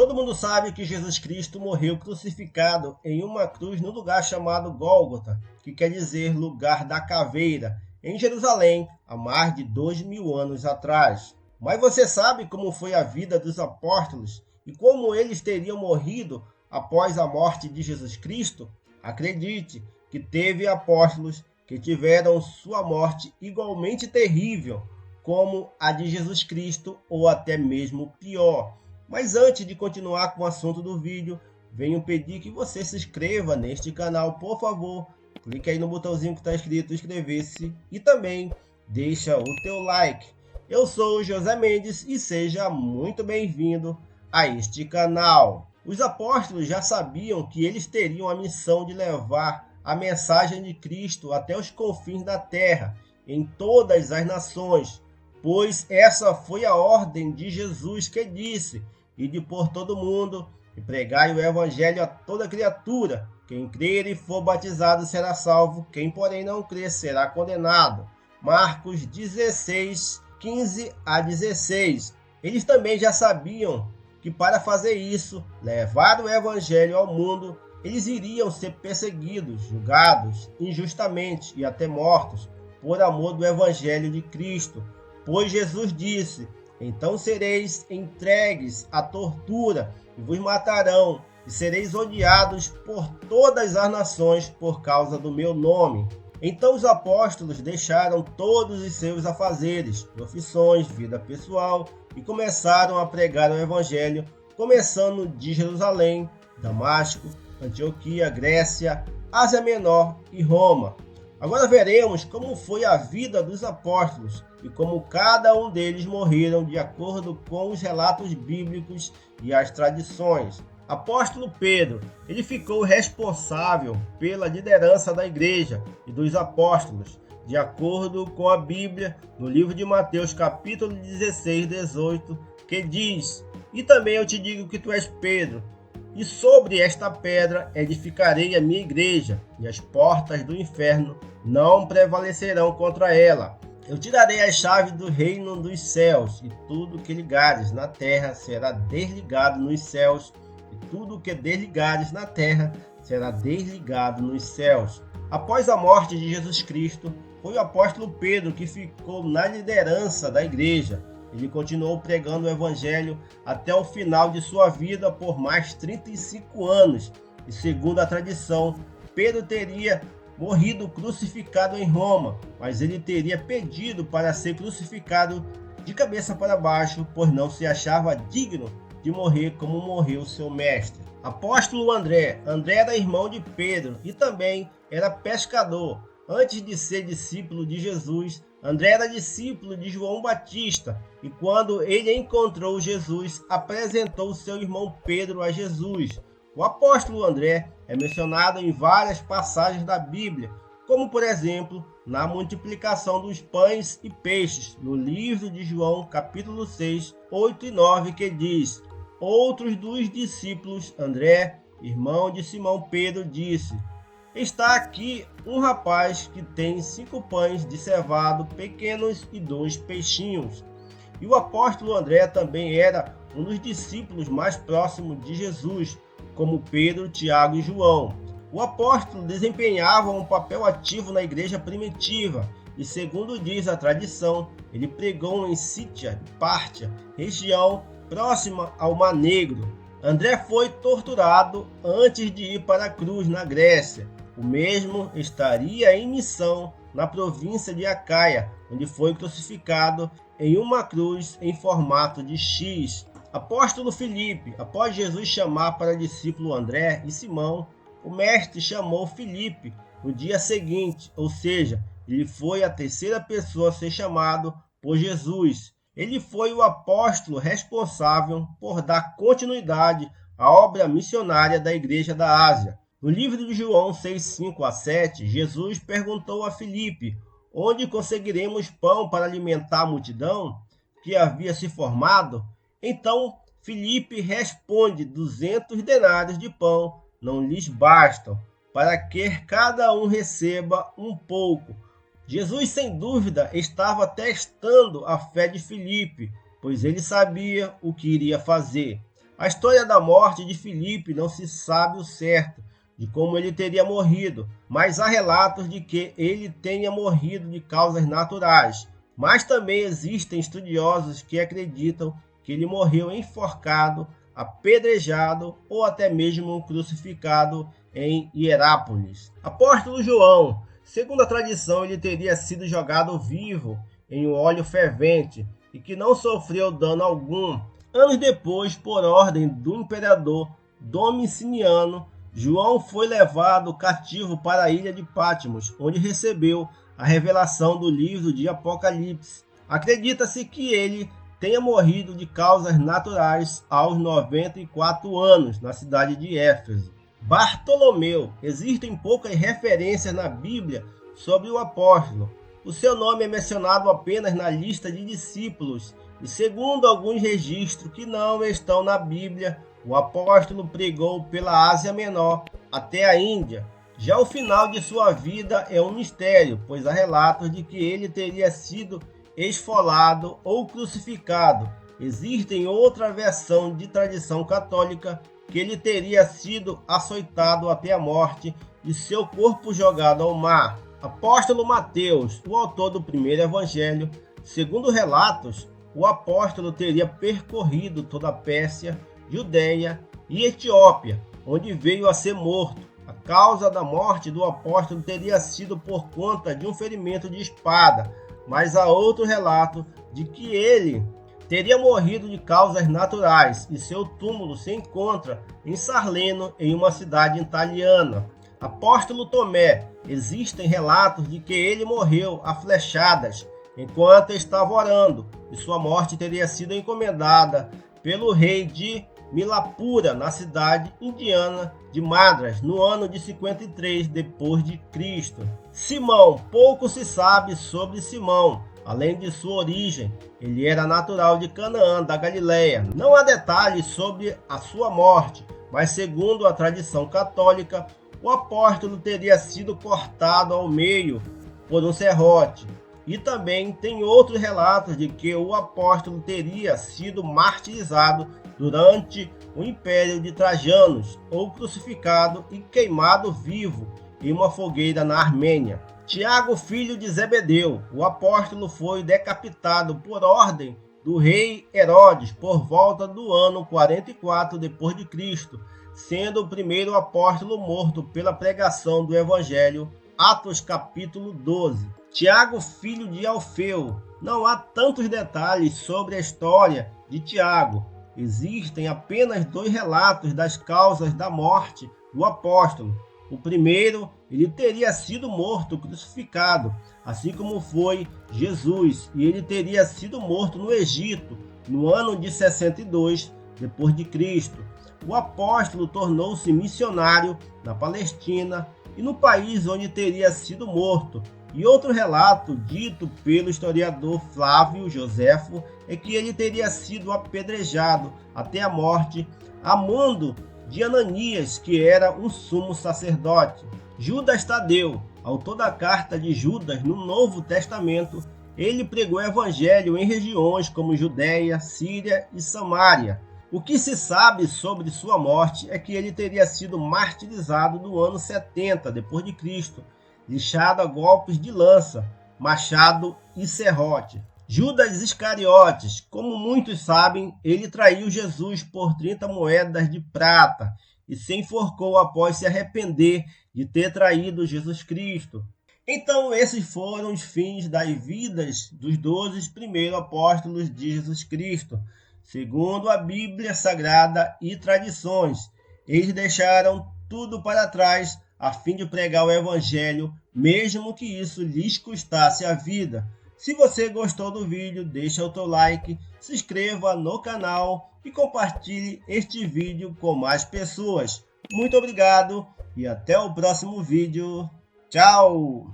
Todo mundo sabe que Jesus Cristo morreu crucificado em uma cruz no lugar chamado Gólgota, que quer dizer lugar da caveira, em Jerusalém, há mais de 2000 anos atrás. Mas você sabe como foi a vida dos apóstolos e como eles teriam morrido após a morte de Jesus Cristo? Acredite que teve apóstolos que tiveram sua morte igualmente terrível como a de Jesus Cristo ou até mesmo pior. Mas antes de continuar com o assunto do vídeo, venho pedir que você se inscreva neste canal, por favor. Clique aí no botãozinho que está escrito inscrever-se e também deixa o teu like. Eu sou o José Mendes e seja muito bem-vindo a este canal. Os apóstolos já sabiam que eles teriam a missão de levar a mensagem de Cristo até os confins da terra, em todas as nações, pois essa foi a ordem de Jesus que disse: ide por todo mundo e pregai o evangelho a toda criatura. Quem crer e for batizado será salvo, quem porém não crer será condenado. Marcos 16, 15 a 16. Eles também já sabiam que para fazer isso, levar o evangelho ao mundo, eles iriam ser perseguidos, julgados injustamente e até mortos por amor do evangelho de Cristo. Pois Jesus disse: então sereis entregues à tortura e vos matarão, e sereis odiados por todas as nações por causa do meu nome. Então os apóstolos deixaram todos os seus afazeres, profissões, vida pessoal e começaram a pregar o evangelho, começando de Jerusalém, Damasco, Antioquia, Grécia, Ásia Menor e Roma. Agora veremos como foi a vida dos apóstolos e como cada um deles morreram de acordo com os relatos bíblicos e as tradições. Apóstolo Pedro, ele ficou responsável pela liderança da igreja e dos apóstolos, de acordo com a Bíblia, no livro de Mateus, capítulo 16, 18, que diz: e também eu te digo que tu és Pedro, e sobre esta pedra edificarei a minha igreja, e as portas do inferno não prevalecerão contra ela. Eu te darei as chaves do reino dos céus, e tudo que ligares na terra será desligado nos céus, e tudo que desligares na terra será desligado nos céus. Após a morte de Jesus Cristo, foi o apóstolo Pedro que ficou na liderança da igreja. Ele continuou pregando o evangelho até o final de sua vida por mais 35 anos. E segundo a tradição, Pedro teria morrido crucificado em Roma, mas ele teria pedido para ser crucificado de cabeça para baixo, pois não se achava digno de morrer como morreu seu mestre. Apóstolo André era irmão de Pedro e também era pescador. Antes de ser discípulo de Jesus, André era discípulo de João Batista, e quando ele encontrou Jesus, apresentou seu irmão Pedro a Jesus. O apóstolo André é mencionado em várias passagens da Bíblia, como por exemplo, na multiplicação dos pães e peixes, no livro de João, capítulo 6, 8 e 9, que diz: outros dos discípulos, André, irmão de Simão Pedro, disse: está aqui um rapaz que tem 5 pães de cevado pequenos e 2 peixinhos. E o apóstolo André também era um dos discípulos mais próximos de Jesus, como Pedro, Tiago e João. O apóstolo desempenhava um papel ativo na igreja primitiva e, segundo diz a tradição, ele pregou em Sítia e Pártia, região próxima ao Mar Negro. André foi torturado antes de ir para a cruz na Grécia. O mesmo estaria em missão na província de Acaia, onde foi crucificado em uma cruz em formato de X. Apóstolo Filipe, após Jesus chamar para discípulo André e Simão, o mestre chamou Filipe no dia seguinte, ou seja, ele foi a terceira pessoa a ser chamado por Jesus. Ele foi o apóstolo responsável por dar continuidade à obra missionária da Igreja da Ásia. No livro de João 6, 5 a 7, Jesus perguntou a Filipe: onde conseguiremos pão para alimentar a multidão que havia se formado? Então Filipe responde: 200 denários de pão não lhes bastam, para que cada um receba um pouco. Jesus, sem dúvida, estava testando a fé de Filipe, pois ele sabia o que iria fazer. A história da morte de Filipe não se sabe o certo de como ele teria morrido, mas há relatos de que ele tenha morrido de causas naturais. Mas também existem estudiosos que acreditam que ele morreu enforcado, apedrejado ou até mesmo crucificado em Hierápolis. Apóstolo João, segundo a tradição, ele teria sido jogado vivo em um óleo fervente e que não sofreu dano algum. Anos depois, por ordem do imperador Domiciano, João foi levado cativo para a ilha de Patmos, onde recebeu a revelação do livro de Apocalipse. Acredita-se que ele tenha morrido de causas naturais aos 94 anos, na cidade de Éfeso. Bartolomeu. Existem poucas referências na Bíblia sobre o apóstolo. O seu nome é mencionado apenas na lista de discípulos, e segundo alguns registros que não estão na Bíblia, o apóstolo pregou pela Ásia Menor até a Índia. Já o final de sua vida é um mistério, pois há relatos de que ele teria sido esfolado ou crucificado. Existe outra versão de tradição católica que ele teria sido açoitado até a morte e seu corpo jogado ao mar. Apóstolo Mateus, o autor do primeiro evangelho, segundo relatos, o apóstolo teria percorrido toda a Pérsia, Judeia e Etiópia, onde veio a ser morto. A causa da morte do apóstolo teria sido por conta de um ferimento de espada, mas há outro relato de que ele teria morrido de causas naturais e seu túmulo se encontra em Sarleno, em uma cidade italiana. Apóstolo Tomé, existem relatos de que ele morreu a flechadas enquanto estava orando, e sua morte teria sido encomendada pelo rei de Milapura, na cidade indiana de Madras, no ano de 53 depois de Cristo. Simão, pouco se sabe sobre Simão, além de sua origem. Ele era natural de Canaã, da Galileia. Não há detalhes sobre a sua morte, mas segundo a tradição católica, o apóstolo teria sido cortado ao meio por um serrote. E também tem outros relatos de que o apóstolo teria sido martirizado durante o Império de Trajanos, ou crucificado e queimado vivo em uma fogueira na Armênia. Tiago, filho de Zebedeu, o apóstolo, foi decapitado por ordem do rei Herodes por volta do ano 44 depois de Cristo, sendo o primeiro apóstolo morto pela pregação do Evangelho. Atos capítulo 12. Tiago, filho de Alfeu. Não há tantos detalhes sobre a história de Tiago. Existem apenas 2 relatos das causas da morte do apóstolo. O primeiro, ele teria sido morto, crucificado, assim como foi Jesus, e ele teria sido morto no Egito, no ano de 62 depois de Cristo. O apóstolo tornou-se missionário na Palestina e no país onde teria sido morto. E outro relato dito pelo historiador Flávio Joséfo é que ele teria sido apedrejado até a morte a mando de Ananias, que era um sumo sacerdote. Judas Tadeu, autor da carta de Judas no Novo Testamento, ele pregou o evangelho em regiões como Judeia, Síria e Samaria. O que se sabe sobre sua morte é que ele teria sido martirizado no ano 70 depois de Cristo, lixado a golpes de lança, machado e serrote. Judas Iscariotes, como muitos sabem, ele traiu Jesus por 30 moedas de prata e se enforcou após se arrepender de ter traído Jesus Cristo. Então esses foram os fins das vidas dos 12 primeiros apóstolos de Jesus Cristo, segundo a Bíblia Sagrada e tradições. Eles deixaram tudo para trás a fim de pregar o Evangelho, mesmo que isso lhes custasse a vida. Se você gostou do vídeo, deixa o seu like, se inscreva no canal e compartilhe este vídeo com mais pessoas. Muito obrigado e até o próximo vídeo. Tchau!